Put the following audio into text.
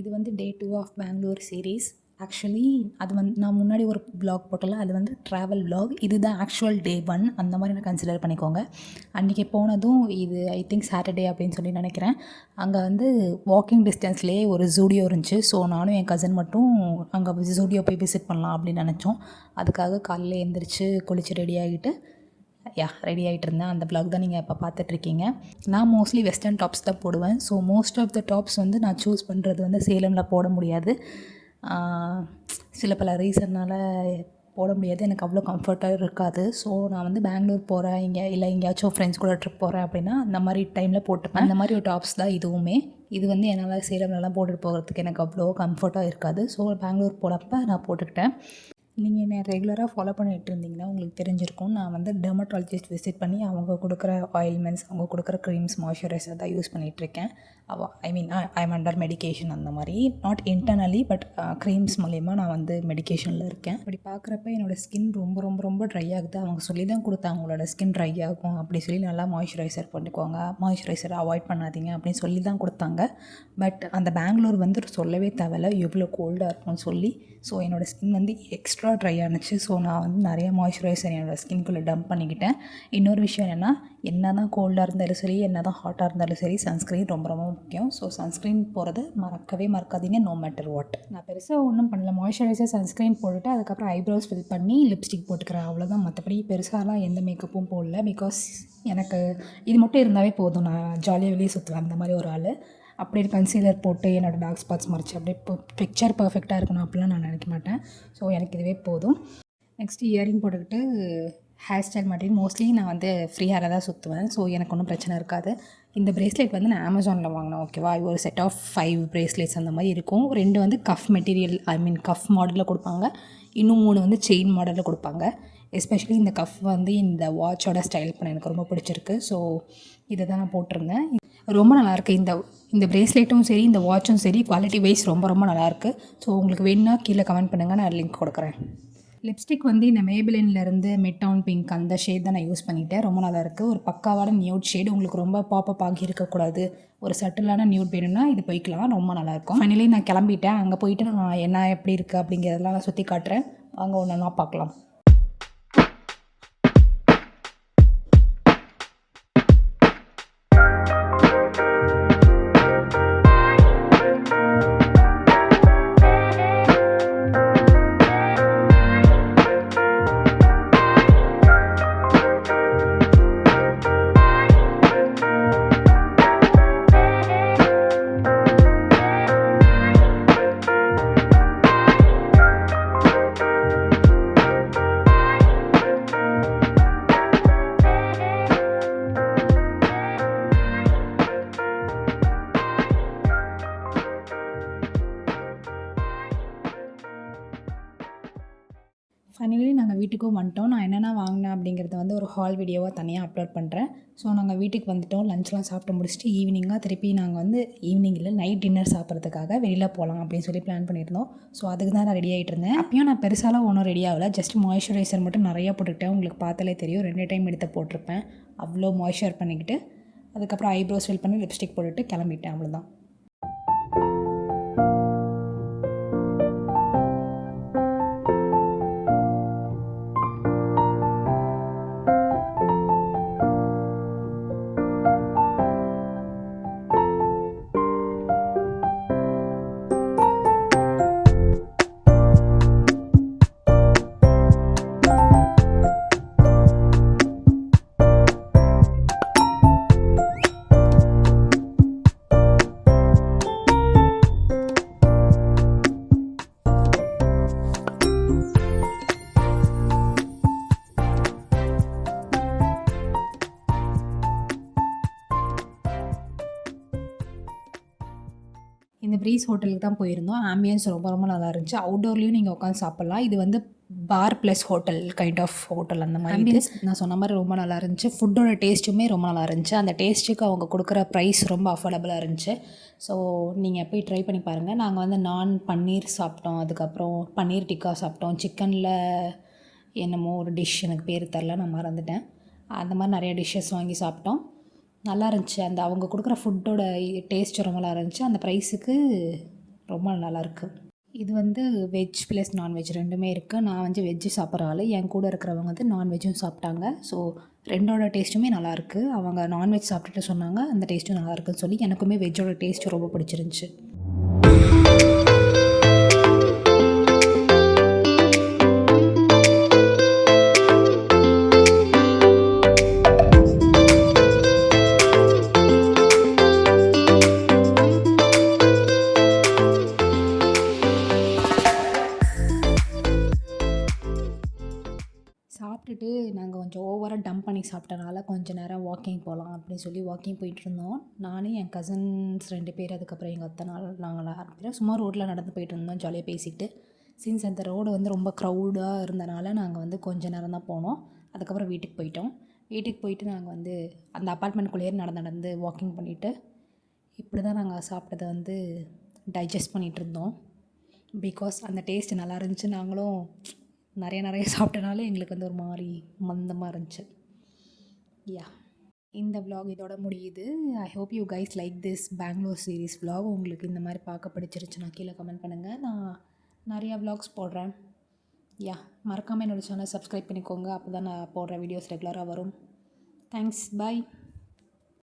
இது வந்து டே 2 of Bangalore series. Actually அது வந்து நான் முன்னாடி ஒரு வ்ளாக் போட்டல, அது வந்து ட்ராவல் வ்ளாக். இதுதான் ஆக்சுவல் டே 1 அந்த மாதிரி நான் கன்சிடர் பண்ணிக்கோங்க. அன்றைக்கி போனதும் இது ஐ திங்க் சாட்டர்டே அப்படின்னு சொல்லி நினைக்கிறேன். அங்கே வந்து வாக்கிங் டிஸ்டன்ஸ்லேயே ஒரு ஜூடியோ இருந்துச்சு. ஸோ நானும் என் கசின் மட்டும் அங்கே ஜூடியோ போய் விசிட் பண்ணலாம் அப்படின்னு நினச்சோம். அதுக்காக காலையில் எழுந்திரிச்சு குளித்து ரெடி ஆகிட்டு ரெடி ஆகிட்டு இருந்தேன். அந்த வ்ளாக் தான் நீங்கள் இப்போ பார்த்துட்ருக்கீங்க. நான் மோஸ்ட்லி வெஸ்டர்ன் டாப்ஸ் தான் போடுவேன். So most of the tops வந்து நான் சூஸ் பண்ணுறது வந்து சேலமில் போட முடியாது. சில பல ரீசன்னால் போட முடியாது. எனக்கு அவ்வளோ கம்ஃபர்ட்டாக இருக்காது. ஸோ நான் வந்து பெங்களூர் போகிறேன் இல்லை எங்கேயாச்சும் ஃப்ரெண்ட்ஸ் கூட ட்ரிப் போகிறேன் அப்படின்னா அந்த மாதிரி டைமில் போட்டுப்பேன். அந்த மாதிரி ஒரு டாப்ஸ் தான் இதுவுமே. இது வந்து என்னால் சேலம்லலாம் போட்டுட்டு போகிறதுக்கு எனக்கு அவ்வளோ கம்ஃபர்ட்டாக இருக்காது. ஸோ பெங்களூர் போகிறப்ப நான் போட்டுக்கிட்டேன். நீங்கள் என்ன ரெகுலராக ஃபாலோ பண்ணிகிட்டு இருந்தீங்கன்னா உங்களுக்கு தெரிஞ்சிருக்கும். நான் வந்து டெர்மட்டாலஜிஸ்ட் விசிட் பண்ணி அவங்க கொடுக்குற ஆயில்மெண்ட்ஸ், அவங்க கொடுக்குற க்ரீம்ஸ், மாய்ஸ்சரைசர் தான் யூஸ் பண்ணிகிட்ருக்கேன். I am under medication. அந்த மாதிரி நாட் இன்டர்னலி பட் க்ரீம்ஸ் மூலயமா நான் வந்து மெடிக்கேஷனில் இருக்கேன். அப்படி பார்க்குறப்ப என்னோடய ஸ்கின் ரொம்ப ரொம்ப ரொம்ப ட்ரை ஆகுது. அவங்க சொல்லி தான் கொடுத்தாங்க உங்களோட ஸ்கின் ட்ரை ஆகும் அப்படி சொல்லி நல்லா மாய்ஸ்சரைசர் பண்ணிக்கோங்க, மாய்ஸ்சரைசரை அவாய்ட் பண்ணாதீங்க அப்படின்னு சொல்லி தான் கொடுத்தாங்க. பட் அந்த பெங்களூர் வந்து சொல்லவே தேவையில்ல எவ்வளோ கோல்டாக இருக்கும்னு சொல்லி. ஸோ என்னோடய ஸ்கின் வந்து எக்ஸ்ட்ரா ட்ரை ஆனிச்சு. ஸோ நான் வந்து நிறைய மாய்ஸ்சரைசர் என்னோடய ஸ்கின்குள்ளே டம்ப் பண்ணிக்கிட்டேன். இன்னொரு விஷயம் என்னென்னா, என்ன தான் கோல்டாக இருந்தாலும் சரி, என்ன தான் ஹாட்டாக இருந்தாலும் சரி, சன்ஸ்க்ரீன் ரொம்ப ரொம்ப முக்கியம். ஸோ சன்ஸ்க்ரீன் போகிறத மறக்கவே மறக்காதீங்க, நோ மேட்டர் வாட். நான் பெருசாக ஒன்றும் பண்ணல. மாய்ஸ்சரைசர், சன்ஸ்க்ரீன் போட்டுட்டு அதுக்கப்புறம் ஐப்ரோஸ் ஃபில் பண்ணி லிப்ஸ்டிக் போட்டுக்கிறேன், அவ்வளோதான். மற்றபடி பெருசாலாம் எந்த மேக்கப்பும் போடல. பிகாஸ் எனக்கு இது மட்டும் இருந்தாவே போதும், நான் ஜாலியாக வெளியே சுற்றுவேன், அந்த மாதிரி ஒரு ஆள். அப்படியே கன்சீலர் போட்டு என்னோடய டார்க் ஸ்பாட்ஸ் மறைச்சி அப்படியே பிக்சர் பர்ஃபெக்டாக இருக்கணும் அப்படிலாம் நான் நினைக்க மாட்டேன். ஸோ எனக்கு இதுவே போதும். நெக்ஸ்ட்டு இயரிங் போட்டுக்கிட்டு ஹேர் ஸ்டைல் மாட்டின்னு மோஸ்ட்லி நான் வந்து ஃப்ரீ ஹேராக தான் சுற்றுவேன். ஸோ எனக்கு ஒன்றும் பிரச்சனை இருக்காது. இந்த ப்ரேஸ்லெட் வந்து நான் அமேசானில் வாங்கினேன். ஓகேவா, ஒரு செட் ஆஃப் 5 ப்ரேஸ்லெட்ஸ் அந்த மாதிரி இருக்கும். 2 வந்து கஃப் மெட்டீரியல், கஃப் மாடலில் கொடுப்பாங்க. இன்னும் 3 வந்து செயின் மாடலில் கொடுப்பாங்க. எஸ்பெஷலி இந்த கஃப் வந்து இந்த வாட்சோட ஸ்டைல் பண்ண எனக்கு ரொம்ப பிடிச்சிருக்கு. ஸோ இதை தான் நான் போட்டிருந்தேன். ரொம்ப நல்லாயிருக்கு. இந்த ப்ரேஸ்லெட்டும் சரி, இந்த வாட்சும் சரி, குவாலிட்டி வைஸ் ரொம்ப ரொம்ப நல்லாயிருக்கு. ஸோ உங்களுக்கு வேணுன்னா கீழே கமெண்ட் பண்ணுங்கள், நான் லிங்க் கொடுக்குறேன். லிப்ஸ்டிக் வந்து இந்த மேபிலின்லேருந்து மிட் டவுன் பிங்க் அந்த ஷேட் தான் நான் யூஸ் பண்ணிட்டேன். ரொம்ப நல்லாயிருக்கு. ஒரு பக்காவான நியூட் ஷேட். உங்களுக்கு ரொம்ப பாப்பப் ஆகி இருக்கக்கூடாது, ஒரு சட்டிலான நியூட் வேணும்னா இது போய்க்கலாம், ரொம்ப நல்லாயிருக்கும். ஃபைனலி நான் கிளம்பிட்டேன். அங்கே போயிட்டு நான் என்ன எப்படி இருக்குது அப்படிங்கிறதெல்லாம் நான் சுற்றி காட்டுறேன். அங்கே ஒன்றா பார்க்கலாம். ஃபைனலி நாங்கள் வீட்டுக்கும் வந்துட்டோம். நான் என்னென்ன வாங்கினேன் அப்படிங்கிறத வந்து ஒரு ஹால் வீடியோவாக தனியாக அப்லோட் பண்ணுறேன். ஸோ நாங்கள் வீட்டுக்கு வந்துவிட்டோம். லஞ்ச்லாம் சாப்பிட்டு முடிச்சுட்டு ஈவினிங்காக திருப்பி நாங்கள் வந்து ஈவினிங் இல்லை நைட் டின்னர் சாப்பிட்றதுக்காக வெளியில் போகலாம் அப்படின்னு சொல்லி பிளான் பண்ணியிருந்தோம். ஸோ அதுக்கு தான் நான் ரெடி ஆகிட்டு இருந்தேன். அப்பயும் நான் பெருசாலாம் ஒன்றும் ரெடி ஆகலை. ஜஸ்ட் மாய்ஸ்சரைசர் மட்டும் நிறையா போட்டுக்கிட்டேன். உங்களுக்கு பார்த்தாலே தெரியும், 2 டைம் எடுத்து போட்டிருப்பேன். அவ்வளோ மாய்ஸ்சர் பண்ணிக்கிட்டு அதுக்கப்புறம் ஐப்ரோஸ் ஃபில் பண்ணி லிப்ஸ்டிக் போட்டுட்டு கிளம்பிட்டேன், அவ்வளோதான். இந்த ப்ரீஸ் ஹோட்டலுக்கு தான் போயிருந்தோம். ஆம்பியன்ஸ் ரொம்ப ரொம்ப நல்லா இருந்துச்சு. அவுட்டோர்லேயும் நீங்கள் உட்காந்து சாப்பிட்லாம். இது வந்து bar plus hotel kind of hotel அந்த மாதிரி. ஆம்பியன்ஸ் நான் சொன்ன மாதிரி ரொம்ப நல்லா இருந்துச்சு. ஃபுட்டோட டேஸ்ட்டுமே ரொம்ப நல்லா இருந்துச்சு. அந்த டேஸ்ட்டுக்கு அவங்க கொடுக்குற ப்ரைஸ் ரொம்ப அஃபோர்டபுளாக இருந்துச்சு. ஸோ நீங்கள் போய் ட்ரை பண்ணி பாருங்கள். நாங்கள் வந்து நான் பன்னீர் சாப்பிட்டோம், அதுக்கப்புறம் பன்னீர் டிக்கா சாப்பிட்டோம். சிக்கனில் என்னமோ ஒரு டிஷ் எனக்கு பேர் தெரில, நான் மறந்துட்டேன். அந்த மாதிரி நிறைய டிஷ்ஷஸ் வாங்கி சாப்பிட்டோம். நல்லா இருந்துச்சு. அந்த அவங்க கொடுக்குற ஃபுட்டோட டேஸ்ட் ரொம்ப நல்லா இருந்துச்சு. அந்த ப்ரைஸுக்கு ரொம்ப நல்லாயிருக்கு. இது வந்து வெஜ் ப்ளஸ் நான்வெஜ் ரெண்டுமே இருக்குது. நான் வந்து வெஜ்ஜு சாப்பிட்ற ஆள். என் கூட இருக்கிறவங்க வந்து நான்வெஜ்ஜும் சாப்பிட்டாங்க. ஸோ 2ஓட டேஸ்ட்டுமே நல்லாயிருக்கு. அவங்க நான்வெஜ் சாப்பிட்டுட்டு சொன்னாங்க அந்த டேஸ்ட்டும் நல்லாயிருக்குன்னு சொல்லி. எனக்குமே வெஜ்ஜோட டேஸ்ட்டு ரொம்ப பிடிச்சிருந்துச்சி. சாப்பிட்டுட்டு நாங்கள் கொஞ்சம் ஓவராக டம்ப் பண்ணி சாப்பிட்டனால கொஞ்சம் நேரம் வாக்கிங் போகலாம் அப்படின்னு சொல்லி வாக்கிங் போயிட்டுருந்தோம். நான் என் கசின்ஸ் 2 பேர், அதுக்கப்புறம் எங்கள் அத்தைனால நாங்கள் 4 பேர் சும்மா ரோட்டில் நடந்து போயிட்டுருந்தோம் ஜாலியாக பேசிக்கிட்டு. சின்ஸ் அந்த ரோடு வந்து ரொம்ப க்ரௌடாக இருந்தனால நாங்கள் வந்து கொஞ்சம் நேரம் தான் போனோம். அதுக்கப்புறம் வீட்டுக்கு போயிட்டோம். வீட்டுக்கு போயிட்டு நாங்கள் வந்து அந்த அப்பார்ட்மெண்ட்குள்ளேயே நடந்து வாக்கிங் பண்ணிவிட்டு இப்படி தான் நாங்கள் சாப்பிட்டதை வந்து டைஜஸ்ட் பண்ணிகிட்ருந்தோம். பிகாஸ் அந்த டேஸ்ட்டு நல்லா இருந்துச்சு. நாங்களும் நிறைய சாப்பிட்டனால எங்களுக்கு வந்து ஒரு மாதிரி மந்தமாக இருந்துச்சு. யா, இந்த vlog இதோட முடியுது. I hope you guys like this Bengaluru series vlog. உங்களுக்கு இந்த மாதிரி பார்க்க பிடிச்சிருச்சுன்னா கீழே கமெண்ட் பண்ணுங்கள். நான் நிறையா vlogs போடுறேன். யா, மறக்காமல் என்னோடய சேனலை சப்ஸ்கிரைப் பண்ணிக்கோங்க. அப்போ தான் நான் போடுற வீடியோஸ் ரெகுலராக வரும். தேங்க்ஸ், பாய்.